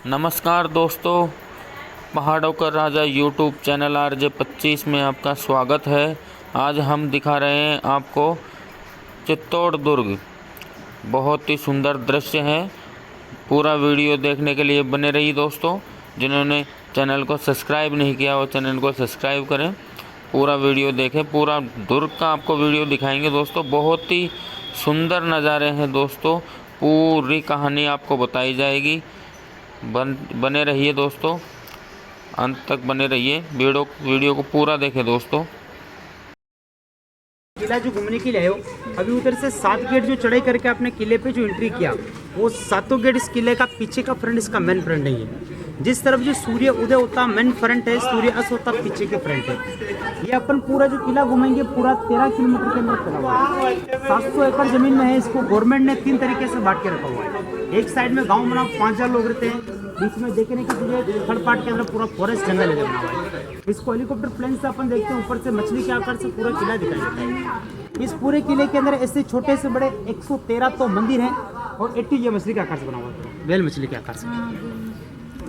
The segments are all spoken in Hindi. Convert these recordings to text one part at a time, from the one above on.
नमस्कार दोस्तों, पहाड़ों का राजा यूट्यूब चैनल RJ25 में आपका स्वागत है। आज हम दिखा रहे हैं आपको चित्तौड़ दुर्ग। बहुत ही सुंदर दृश्य है। पूरा वीडियो देखने के लिए बने रहिए दोस्तों। जिन्होंने चैनल को सब्सक्राइब नहीं किया वो चैनल को सब्सक्राइब करें, पूरा वीडियो देखें। पूरा दुर्ग का आपको वीडियो दिखाएंगे दोस्तों। बहुत ही सुंदर नज़ारे हैं दोस्तों। पूरी कहानी आपको बताई जाएगी। बने रहिए दोस्तों, अंत तक बने रहिए। वीडियो को पूरा देखें दोस्तों। किला जो घूमने के लिए आए हो, अभी उधर से 7 गेट जो चढ़ाई करके आपने किले पे जो एंट्री किया, वो 7 गेट इस किले का पीछे का फ्रंट इसका मेन फ्रंट नहीं है। जिस तरफ जो सूर्य उदय होता मेन फ्रंट है, सूर्य अस्त होता पीछे के फ्रंट है। ये अपन पूरा जो किला घूमेंगे पूरा 13 किलोमीटर के अंदर फैला हुआ है। 700 एकड़ जमीन में है। इसको गवर्नमेंट ने 3 तरीके से बांट के रखा हुआ है। एक साइड में गाँव बना 5000 लोग रहते हैं, बीच में देखने के लिए थर्ड पार्ट के अंदर पूरा फॉरेस्ट जंगल एरिया बना हुआ है। इसको हेलीकॉप्टर प्लेन से अपन देखते हैं, ऊपर से मछली के आकार से पूरा किला दिखाई देता है। इस पूरे किले के अंदर ऐसे छोटे से बड़े 113 तो मंदिर हैं और 80 ये मछली के आकार से बना हुआ है, वेल मछली के आकार से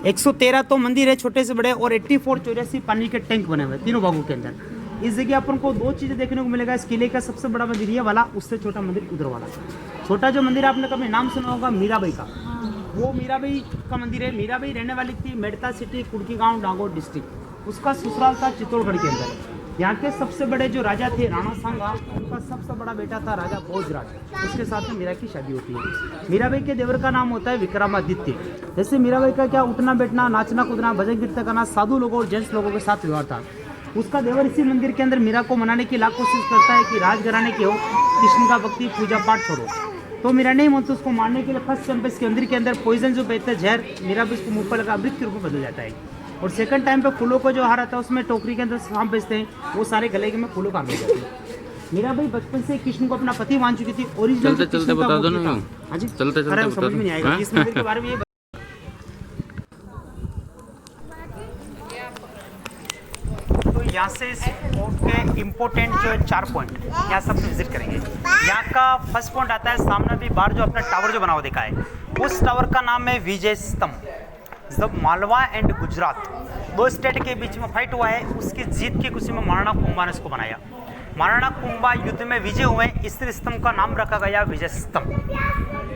113 तो मंदिर है छोटे से बड़े, और 84 पानी के टैंक बने हुए हैं तीनों भागों के अंदर। इस जगह अपन को 2 चीज़ें देखने को मिलेगा। इस किले का सबसे बड़ा मंदिर ये वाला, उससे छोटा मंदिर उधर वाला। छोटा जो मंदिर आपने कभी नाम सुना होगा मीराबाई का, वो मीराबाई का मंदिर है। मीराबाई रहने वाली थी मेड़ता सिटी, कुड़की गाँव, डांगोर डिस्ट्रिक्ट। उसका ससुराल था चित्तौड़गढ़ के अंदर। यहाँ के सबसे बड़े जो राजा थे राणा सांगा, उनका सबसे बड़ा बेटा था राजा भोजराज। उसके साथ में मीरा की शादी होती है। मीराबाई के देवर का नाम होता है विक्रमादित्य। जैसे मीराबाई का क्या उठना बैठना, नाचना कूदना, भजन कीर्तन करना साधु लोगों और जेंट्स लोगों के साथ व्यवहार था। उसका देवर इसी मंदिर के अंदर मीरा को मनाने की लाख कोशिश करता है कि राजघराने के हो, कृष्ण का भक्ति पूजा पाठ छोड़ो। तो मीरा नहीं मानती। उसको मारने के लिए फर्स्ट टाइम पे इसके मंदिर के अंदर पॉइजन जो बेचते हैं जहर, मीरा भी उसको मुंह पर लगा अमृत के रूप में बदल जाता है। और सेकंड टाइम पे फूलों को जो हार आता है उसमें टोकरी के अंदर सांप बेचते हैं, वो सारे गले में फूलों का हार जाते हैं। मीरा भाई बचपन से कृष्ण को अपना पति मान चुकी थी। ओरिजिनल चलते बता दो ना। हाँ जी, चलते समझ में नहीं आएगा इस मंदिर के बारे में। तो यहाँ से इस फोर्ट के इम्पोर्टेंट जो 4 पॉइंट यहाँ सब विजिट करेंगे। यहाँ का फर्स्ट पॉइंट आता है सामने भी बाहर जो अपना टावर जो बना हुआ देखा है, उस टावर का नाम है विजय स्तंभ। जब मालवा एंड गुजरात 2 स्टेट के बीच में फाइट हुआ है, उसकी जीत की खुशी में महाराणा कुंभा ने इसको बनाया। महाराणा कुंभा युद्ध में विजय हुए, इस स्तंभ का नाम रखा गया विजय स्तंभ।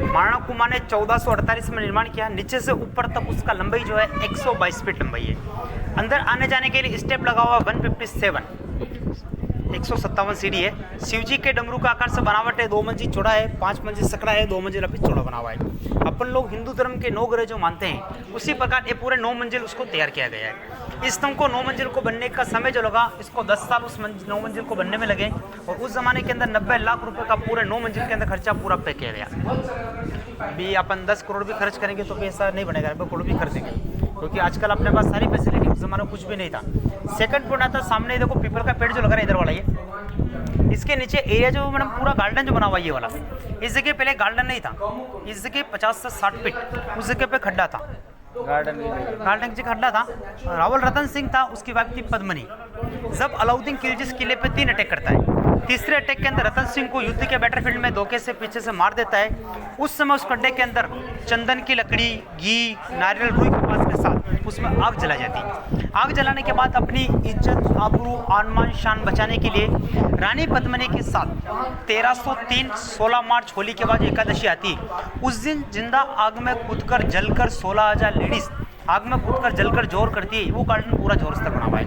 महाराणा कुंभा ने 1448 में निर्माण किया। नीचे से ऊपर तक उसका लंबाई जो है 122 फीट लंबाई है। अंदर आने जाने के लिए स्टेप लगा हुआ 157 सीढ़ी है। शिवजी के डमरू का आकार से बनावट है। 2 मंजिल चौड़ा है, 5 मंजिल सकड़ा है, 2 मंजिल अभी चौड़ा बना हुआ है। अपन लोग हिंदू धर्म के 9 ग्रह जो मानते हैं, उसी प्रकार ये पूरे 9 मंजिल उसको तैयार किया गया है। इस स्तंभ को 9 मंजिल को बनने का समय जो लगा, इसको 10 साल उस 9 मंजिल को बनने में लगे। और उस जमाने के अंदर 90 लाख रुपए का पूरे 9 मंजिल के अंदर खर्चा पूरा पे किया गया। अभी अपन 10 करोड़ भी खर्च करेंगे तो भी ऐसा नहीं बनेगा, 90 करोड़ भी खर्च देंगे, क्योंकि आजकल अपने पास सारी फैसिलिटी, उस जमाने में कुछ भी नहीं था। सेकंड पॉइंट आता है सामने देखो पीपल का पेड़ जो लगा रहा है इधर वाला, ये इसके नीचे एरिया जो मैडम पूरा गार्डन जो बना हुआ है ये वाला। इस जगह पहले गार्डन नहीं था। इस जगह 50 से 60 फीट उस जगह पे खड्डा था, गार्डन की खड्डा था। रावल रतन सिंह था, उसकी वाइफ थी पद्मनी। जब अलाउद्दीन खिलजी किले पे 3 अटैक करता है, तीसरे अटैक के अंदर रतन सिंह को युद्ध के बैटलफील्ड में धोखे से पीछे से मार देता है। उस समय उस खड्डे के अंदर चंदन की लकड़ी, घी, नारियल, रुई के पास के साथ उसमें आग जला जाती। आग जलाने के बाद अपनी इज्जत, आबरू, आन शान बचाने के लिए रानी पद्मनी के साथ 1303 16 मार्च होली के बाद एकादशी आती, उस दिन जिंदा आग में कूदकर जलकर 16,000 लेडीज आग में कूदकर जलकर जोर करती है। वो गार्डन पूरा जोर से बना हुआ है।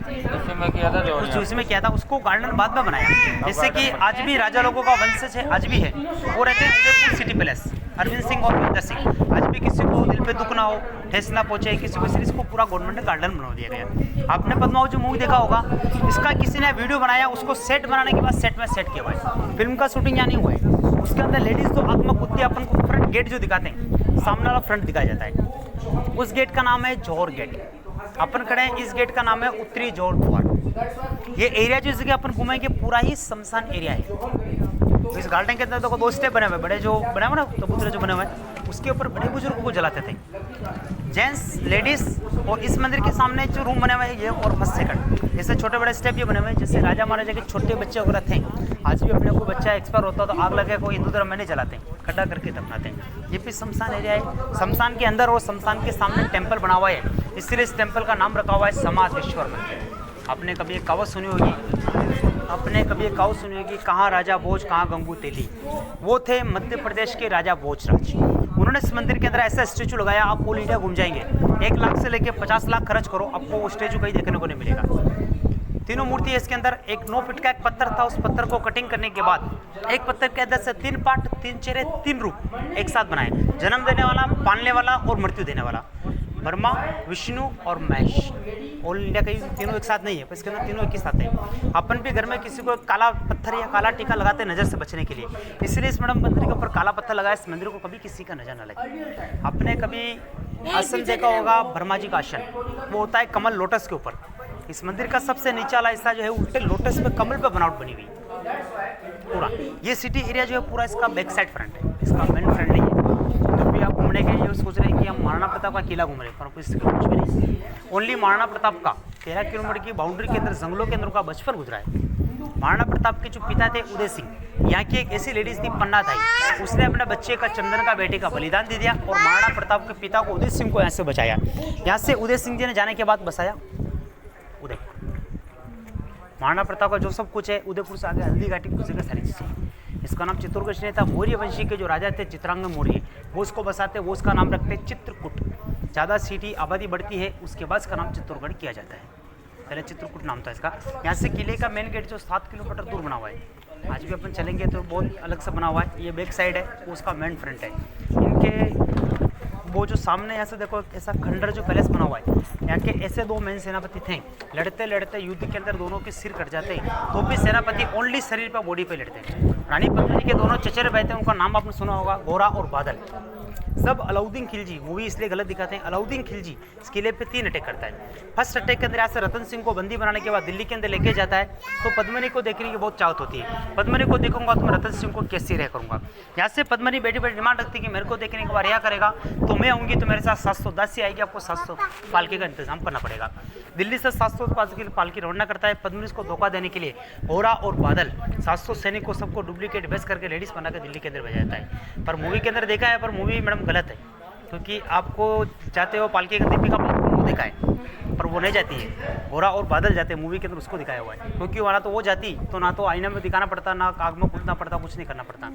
उसमें किया था, उसको गार्डन बाद में बनाया। जैसे कि आज भी राजा लोगों का वंशज है, आज भी है, वो रहते हैं उदयपुर सिटी पैलेस, अरविंद सिंह और महेंद्र सिंह। आज भी किसी को दिल पे दुख ना हो, ठेस ना पहुंचे किसी को, सीरीज को पूरा गवर्नमेंट ने गार्डन बना दिया गया। आपने पद्मावत जो मूवी देखा होगा, इसका किसी ने वीडियो बनाया, उसको सेट बनाने के बाद सेट में सेट किया हुआ है। फिल्म का शूटिंग यहाँ नहीं हुआ है। उसके अंदर लेडीज तो आग में कूदती है। अपन को फ्रंट गेट जो दिखाते हैं, सामने वाला फ्रंट दिखाया जाता है, उस गेट का नाम है जौहर गेट। अपन खड़े हैं, इस गेट का नाम है उत्तरी जौहर द्वार। ये एरिया जो जगह अपन घूमेंगे पूरा ही शमशान एरिया है। तो इस गार्डन के अंदर देखो 2 स्टेप बने हुए, बड़े जो बने हुए ना कबूतरे जो बने हुए हैं, उसके ऊपर बड़े बुजुर्गों को जलाते थे, जेंट्स लेडीज। और इस मंदिर के सामने जो रूम बने हुए हैं ये और फर्स्ट सेकंड, जैसे छोटे बड़े स्टेप ये बने हुए हैं, जैसे राजा महाराजा के छोटे बच्चे वगैरह थे। आज भी अपने को बच्चा एक्सपायर होता तो आग लगे को हिंदू धर्म में नहीं जलाते, खड्डा करके दफनाते हैं। ये भी शमशान एरिया है, शमशान के अंदर और शमशान के सामने टेम्पल बना हुआ है, इसलिए इस टेम्पल का नाम रखा हुआ है समाधेश्वर मंदिर। आपने कभी एक कहावत सुनी होगी, कहाँ राजा भोज कहाँ गंगू तेली। वो थे मध्य प्रदेश के राजा भोजराज। उन्होंने इस मंदिर के अंदर ऐसा स्टेचू लगाया, आप ऑल इंडिया घूम जाएंगे, 1 लाख से लेके 50 लाख खर्च करो, आपको वो स्टेचू कहीं देखने को नहीं मिलेगा। तीनों मूर्ति है इसके अंदर। एक 9 फीट का एक पत्थर था, उस पत्थर को कटिंग करने के बाद एक पत्थर के अंदर से 3 पार्ट, 3 चेहरे, 3 रूप एक साथ बनाए, जन्म देने वाला, पालने वाला और मृत्यु देने वाला। ब्रह्मा, विष्णु और महेश। ऑल इंडिया कहीं तीनों एक साथ नहीं है, पर इसके अंदर तीनों एक ही साथ है। अपन भी घर में किसी को काला पत्थर या काला टीका लगाते हैं नज़र से बचने के लिए, इसलिए इस मैडम मंदिर के ऊपर काला पत्थर लगाया, इस मंदिर को कभी किसी का नजर न लगे। आपने कभी आसन देखा होगा, ब्रह्मा जी का आसन, वो होता है कमल लोटस के ऊपर। इस मंदिर का सबसे नीचे वाला हिस्सा जो है उल्टे लोटस पे कमल पे बनावट बनी हुई पूरा। ये सिटी एरिया जो है पूरा इसका बैक साइड फ्रंट है, इसका मेन फ्रंट नहीं है। जब भी आप घूमने के लिए सोच रहे हैं कि हम महाराणा प्रताप का किला घूम रहे हैं, पर इसका कुछ भी नहीं। ओनली महाराणा प्रताप का 13 किलोमीटर की बाउंड्री के अंदर जंगलों के अंदर का बचपन गुजरा है। महाराणा प्रताप के जो पिता थे उदय सिंह, यहाँ की एक ऐसी लेडीज थी पन्ना ताई, उसने अपने बच्चे का, चंदन का बेटे का बलिदान दे दिया और महाराणा प्रताप के पिता को उदय सिंह को यहाँ से बचाया। यहाँ से उदय सिंह जी ने जाने के बाद बसाया उदयपुर। महाराणा प्रताप का जो सब कुछ है उदयपुर से आगे हल्दी घाटी कुछ जगह सारी चीज़ें। इसका नाम चित्तौड़गढ़ नहीं था, मौर्य वंशी के जो राजा थे चित्रांगद मौर्य, वो उसको बसाते, वो उसका नाम रखते चित्रकूट। ज़्यादा सिटी आबादी बढ़ती है उसके बाद इसका नाम चित्तौड़गढ़ किया जाता है, पहले चित्रकूट नाम था इसका। यहाँ से किले का मेन गेट जो 7 किलोमीटर दूर बना हुआ है, आज भी अपन चलेंगे तो बहुत अलग से बना हुआ है। ये बैक साइड है, वो उसका मेन फ्रंट है। इनके वो जो सामने ऐसे देखो ऐसा खंडर जो पैलेस बना हुआ है, यहाँ के ऐसे 2 मेन सेनापति थे, लड़ते लड़ते युद्ध के अंदर दोनों के सिर कट जाते, तो भी सेनापति ओनली शरीर पर बॉडी पे लड़ते। रानी पद्मिनी के दोनों चचेरे भाई थे, उनका नाम आपने सुना होगा, गोरा और बादल। सब अलाउद्दीन खिलजी, मूवी इसलिए गलत दिखाते हैं, अलाउद्दीन खिलजी इस किले पे 3 अटैक करता है। फर्स्ट अटैक के अंदर यहाँ से रतन सिंह को बंदी बनाने के बाद दिल्ली के अंदर लेके जाता है, तो पद्मिनी को देखने की बहुत चाहत होती है। पद्मिनी को देखूंगा तो मैं रतन सिंह को कैसे रह करूंगा। यहाँ से पद्मिनी बेटी बेटी डिमांड रखती है कि मेरे को देखने के बाद रिहा करेगा तो मैं आऊँगी, तो मेरे साथ 700 दासी आएगी, आपको 700 पालकी का इंतजाम करना पड़ेगा। दिल्ली से 700 पालकी रवाना करता है पद्मिनी को धोखा देने के लिए। गोरा और बादल 700 सैनिक को सबको डुप्लीकेट बेच करके लेडीज बना के दिल्ली के अंदर भेजा जाता है। पर मूवी के अंदर देखा है, पर मूवी मैडम गलत है, क्योंकि आपको जाते हो पालकी का दीपिका पादुकोण को देखा है, पर वो नहीं जाती है, गोरा और बादल जाते हैं मूवी के अंदर, उसको दिखाया हुआ है। क्योंकि वहाँ तो वो जाती तो ना तो आईना में दिखाना पड़ता, ना आग में कूदना पड़ता, कुछ नहीं करना पड़ता।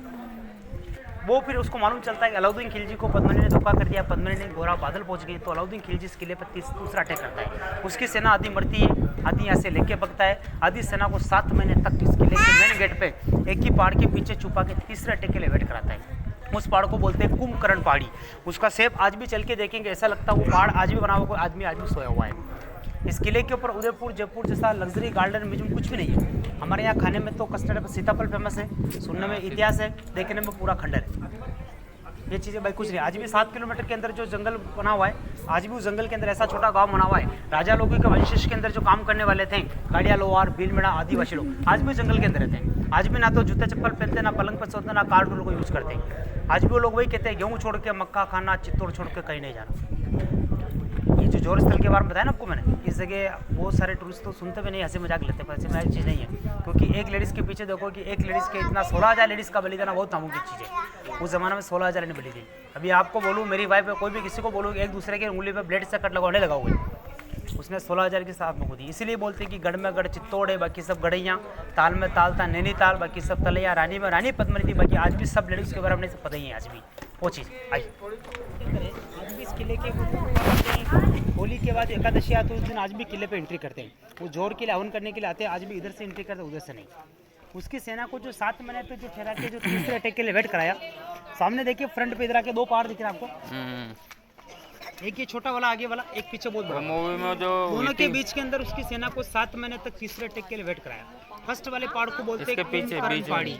वो फिर उसको मालूम चलता है कि अलाउद्दीन खिलजी को पद्मिनी ने धोखा कर दिया, पद्मिनी ने गोरा बादल पहुंच गई, तो अलाउद्दीन खिलजी इस किले पर दूसरा अटैक करता है। उसकी सेना आधी मरती है, आधी यहाँ से लेके भगता है, आधी सेना को 7 महीने तक इस किले के मेन गेट पे एक ही पहाड़ के पीछे छुपा के तीसरे अटैक के लिए वेट कराता है। उस पहाड़ को बोलते हैं कुंभकर्ण पहाड़ी। उसका शेप आज भी चल के देखेंगे ऐसा लगता है वो पहाड़ आज भी बना हुआ, कोई आदमी आज भी सोया हुआ है। इस किले के ऊपर उदयपुर जयपुर जैसा लग्जरी गार्डन म्यूजियम कुछ भी नहीं है। हमारे यहाँ खाने में तो कस्टर्ड सीताफल फेमस है, सुनने में इतिहास है, देखने में पूरा खंडर है। ये चीज़ें भाई कुछ नहीं। आज भी 7 किलोमीटर के अंदर जो जंगल बना हुआ है, आज भी उस जंगल के अंदर ऐसा छोटा गांव बना हुआ है। राजा लोगों के वंशज के अंदर जो काम करने वाले थे, गाड़िया लोहार, भीलमेड़ा, आदिवासी लोग आज भी जंगल के अंदर रहते हैं। आज भी ना तो जूते चप्पल पहनते, ना पलंग पर सोते, ना कार टूल को यूज़ करते हैं। आज भी वो लोग वही कहते हैं, गेहूँ छोड़ के मक्का खाना, चित्तौड़ छोड़ के कहीं नहीं जाना। ये जो जोर स्थल के बारे में बताया ना आपको मैंने, इस जगह बहुत सारे टूरिस्ट तो सुनते भी नहीं, हंसी मजाक लेते हैं, पर ऐसी में चीज़ नहीं है। क्योंकि एक लेडीज़ के पीछे देखो कि एक लेडीज़ के इतना 16,000 लेडीज़ का बलिदान बहुत नामुमकिन चीज़ है। उस ज़माने में 16,000 ने बलि दी। अभी आपको बोलूँ, मेरी वाइफ है, कोई भी किसी को बोलूँ एक दूसरे की उंगली पर ब्लेड से कट लगाओ, नहीं लगाओगे, उसने 16,000 के साथ में को दी। इसीलिए बोलते हैं कि गढ़ में गढ़ चित्तौड़ है, बाकी सब गढ़ैया, ताल में ताल था नैनीताल, बाकी सब तलैया, रानी में रानी पद्मिनी थी, बाकी आज भी सब लेडीज़ के बारे में पता ही है। आज भी वो चीज़ आई आज भी इस किले के होली के बाद एकादशी आती है, उस दिन आज भी किले पे एंट्री करते हैं। वो जोर के लिए हवन करने के लिए आते हैं, आज भी इधर से एंट्री करते हैं, उधर से नहीं। उसकी सेना को जो 7 महीने पे जो ठहरा के जो तीसरे अटैक के लिए वेट कराया, सामने देखिए फ्रंट पे इधर आके 2 पहाड़ दिख रहे हैं आपको, एक ये छोटा वाला आगे वाला, एक पीछे बहुत बड़ा। मूवी में जो दोनों के बीच के अंदर उसकी सेना को 7 महीने तक तीसरे अटैक के लिए वेट कराया। फर्स्ट वाले पहाड़ को बोलते हैं कुंभकर्ण पहाड़ी।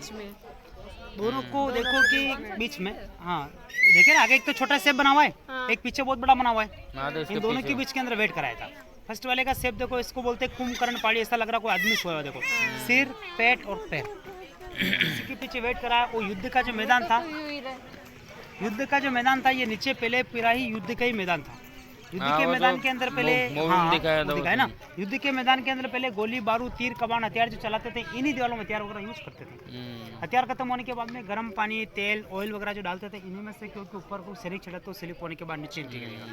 दोनों को देखो कि बीच में, हाँ देखिए ना, आगे एक तो छोटा शेप बना हुआ है, एक पीछे बहुत बड़ा बना हुआ है, इन दोनों के बीच के अंदर वेट कराया था। फर्स्ट वाले का शेप देखो, इसको बोलते हैं कुंभकर्ण पहाड़ी, ऐसा लग रहा कोई आदमी सोया हुआ, देखो सिर, पेट और पैर, इसी के पीछे वेट कराया। वो युद्ध का जो मैदान था, युद्ध का जो मैदान था ये नीचे पहले पूरा ही युद्ध का ही मैदान था। युद्ध के वो मैदान तो के अंदर पहले दिखाया था वो दिखाया ना, युद्ध के मैदान के अंदर पहले गोली बारूद तीर कमान हथियार जो चलाते थे इन्हीं दीवारों में हथियार वगैरह यूज करते थे। हथियार खत्म होने के बाद में गर्म पानी तेल ऑयल वगैरह जो डालते थे इन्हीं में से, क्योंकि ऊपर को सैनिक चढ़ा तो स्लिप होने के बाद नीचे गिरेगा।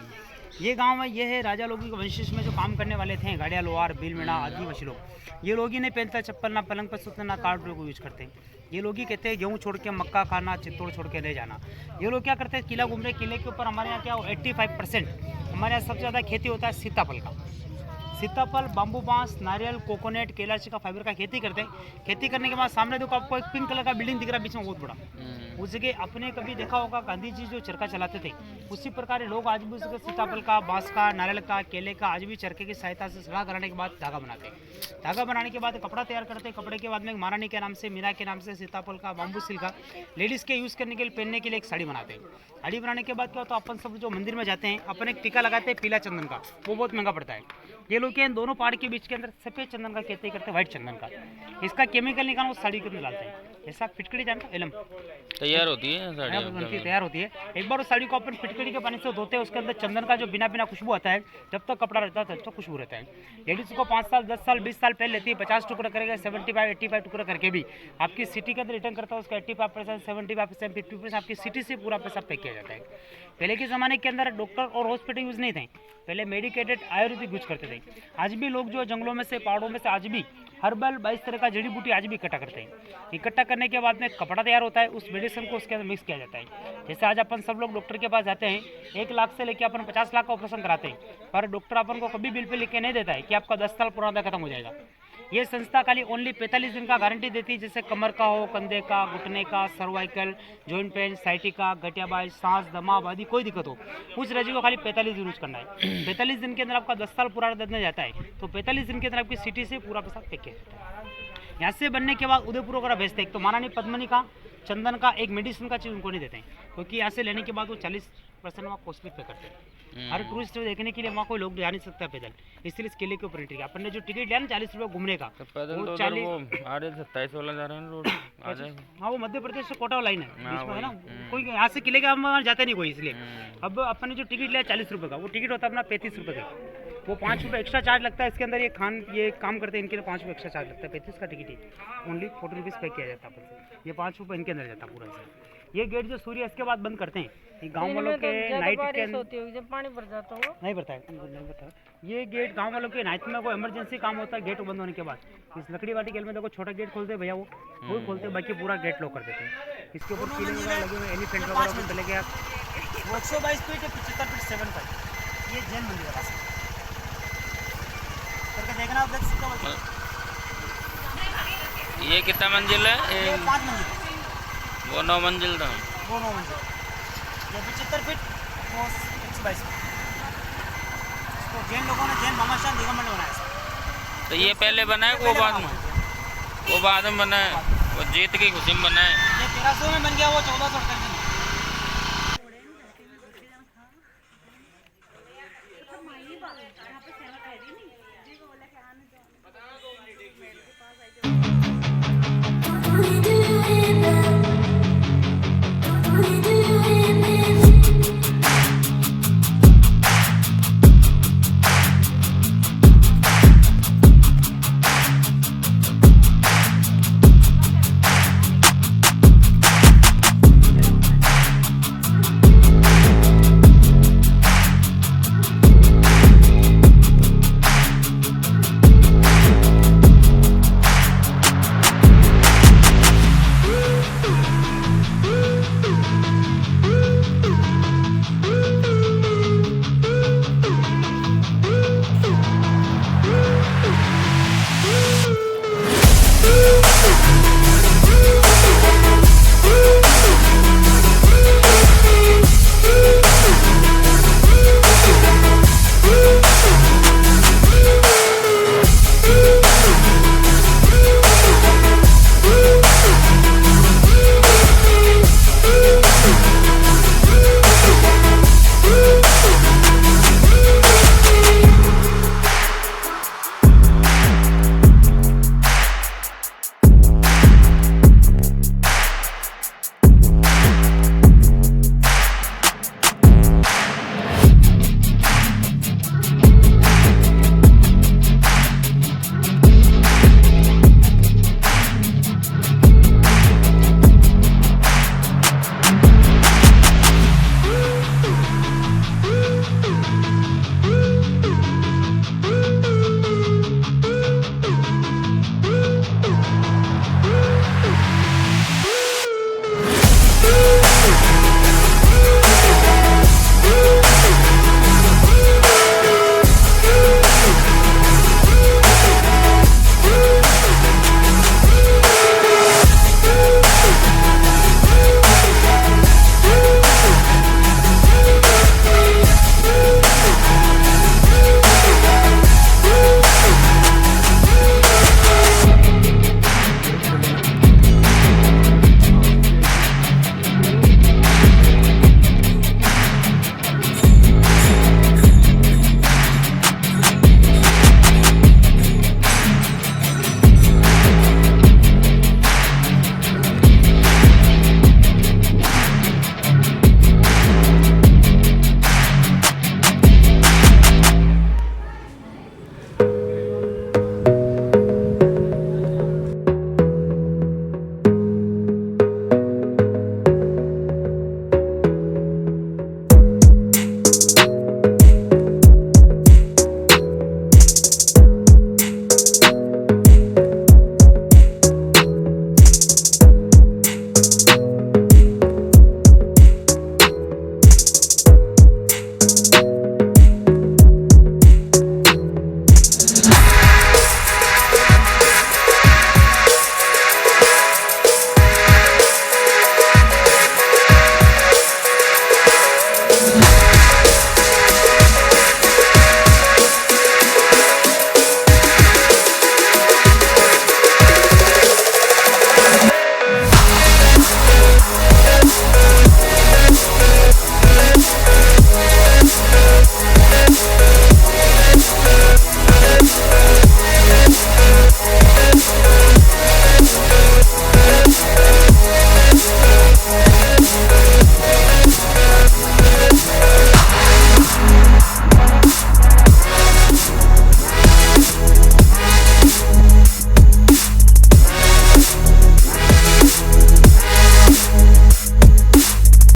ये गांव में ये है राजा लोगों के वंशज में जो काम करने वाले थे, गाड़िया लोहार भील मीणा आदिवासी लोग। ये लोग ही नहीं पहनता चप्पल, ना पलंग पर सुतना, ना कार्ड को यूज करते। ये लोग ही कहते हैं गेहूँ छोड़ के मक्का खाना, चित्तौड़ छोड़ के ले जाना। ये लोग क्या करते हैं, किला घूम रहे, किले के ऊपर हमारे यहाँ क्या 85% हमारे यहाँ सबसे ज़्यादा खेती होता है सीताफल का। सीताफल, बाम्बू बांस, नारियल, कोकोनट, केलाची का फाइबर का खेती करते हैं। खेती करने के बाद सामने देखो आपको एक पिंक कलर का बिल्डिंग दिख रहा है बीच में बहुत बड़ा, उस जगह अपने कभी देखा होगा गांधी जी जो चरखा चलाते थे, उसी प्रकार लोग आज भी उसके सीताफल का, बांस का, नारियल का, केले का आज भी चरखे की सहायता से सड़ा कराने के बाद धागा बनाते हैं। धागा बनाने के बाद कपड़ा तैयार करते हैं। कपड़े के बाद में महारानी के नाम से, मीरा के नाम से सीताफल का, बाम्बू सिल्क का लेडीज़ के यूज़ करने के लिए, पहनने के लिए एक साड़ी बनाते हैं। साड़ी बनाने के बाद क्या होता है, अपन सब जो मंदिर में जाते हैं अपन एक टीका लगाते हैं पीला चंदन का, वो बहुत महंगा पड़ता है। ये लोग के दोनों पहाड़ के बीच के अंदर सफ़ेद चंदन का खेती करते हैं, व्हाइट चंदन का। इसका केमिकल निकाल वो साड़ी के अंदर डालते हैं। ऐसा फिटकड़ी जानते हो, एलम तैयार होती है साड़ी बनती तैयार होती है। एक बार उस साड़ी को अपन फिटकड़ी के पानी से धोते हैं, उसके अंदर चंदन का जो बिना बिना खुशबू आता है, जब तक कपड़ा रहता है तब तक खुशबू रहता है। लेडीज़ को 5 साल 10 साल 20 साल पहले लेती है, 50 टुकड़ा करेगा, 75-85 टुकड़ा करके भी आपकी सिटी के अंदर रिटर्न करता है। उसका 85%, 75%, 50% आपकी सिटी से पूरा पैसा पैक किया जाता है। पहले के ज़माने के अंदर डॉक्टर और हॉस्पिटल यूज़ नहीं थे, पहले मेडिकेटेड आयुर्वेदिक यूज करते थे। आज भी लोग जो जंगलों में से, पहाड़ों में से आज भी हर्बल 22 तरह का जड़ी बूटी आज भी इकट्ठा करते हैं। इकट्ठा करने के बाद में कपड़ा तैयार होता है, उस मेडिसिन को उसके अंदर मिक्स किया जाता है। जैसे आज अपन सब लोग डॉक्टर के पास जाते हैं, 1 लाख से लेकर अपन 50 लाख का ऑपरेशन कराते हैं, पर डॉक्टर अपन को कभी बिल पे लिख नहीं देता है कि आपका 10 साल पुराना खत्म हो जाएगा। ये संस्था खाली ओनली 45 दिन का गारंटी देती है, जैसे कमर का हो, कंधे का, घुटने का, सर्वाइकल, जॉइंट पेन, साइटिका, गठियाबाज, सांस, दमाव आदि कोई दिक्कत हो, उस रजी को खाली 45 दिन यूज करना है। 45 दिन के अंदर आपका 10 साल पुराना दर्द नहीं जाता है, तो 45 दिन के अंदर आपकी सिटी से पूरा पैसा पैक किया जाता है। यहाँ से बनने के बाद उदयपुर वगैरह भेजते हैं। तो महारानी पद्मिनी का, चंदन का, एक मेडिसिन का चीज़ उनको नहीं देते हैं, क्योंकि यहाँ से लेने के बाद वो 40% वहाँ कॉस्टली पे करते हैं। हर टूरिस्ट देखने के लिए वहाँ कोई लोग जा नहीं सकता पैदल, इसलिए इस किले के ऊपर टिकट अपन ने जो टिकट लिया ना 40 रुपये घूमने का, तो पैदल वो तो 40 वो 27 वाला जा रहे हैं रोड आ जाएगा। हाँ, वो मध्य प्रदेश से कोटा लाइन है बीच में है ना, कोई यहाँ से किले का हम जाते नहीं कोई, इसलिए अब अपन ने जो टिकट लिया 40 रुपये का, वो टिकट होता है अपना 35 रुपये का। वो 5 रुपये एक्स्ट्रा चार्ज लगता है इसके अंदर। ये काम करते हैं, इनके लिए 5 रुपये एक्स्ट्रा चार्ज लगता है। 35 का टिकट ही ओनली 40 रुपीज़ पे किया जाता है अपन से। ये 5 रुपये इनके अंदर जाता है पूरा से। ये गेट जो सूर्य के बाद बंद करते हैं, ये गांव वालों के नाइट के जब पानी भर जाता हो नहीं भरता है। ये गेट गांव वालों के नाइट में कोई इमरजेंसी काम होता है, गेट बंद होने के बाद इस लकड़ी वाटी गेट में देखो छोटा गेट खोलते हैं भैया, वो खोलते हैं, बाकी पूरा गेट लॉक कर देते हैं। इसके ऊपर कीले वगैरह लगे हुए, एलिफेंट वगैरह चले गए आप। वो 122 फीट 75 फीट 7 का ये जैन मंदिर है करके देखना, आप देख सकते हो। ये कितना मंजिल है? ये 5 मंजिल, वो 9 मंजिल था। वो 9 मंजिल, ये 75 फीट, वो 122 फीट। इसको जैन लोगों ने, जैन भामाशाह निगम ने बनाया है। तो ये पहले बना है वो बाद में? वो बाद में बना है, वो जीत की खुशी में बना है। ये 1300 में बन गया, वो 1448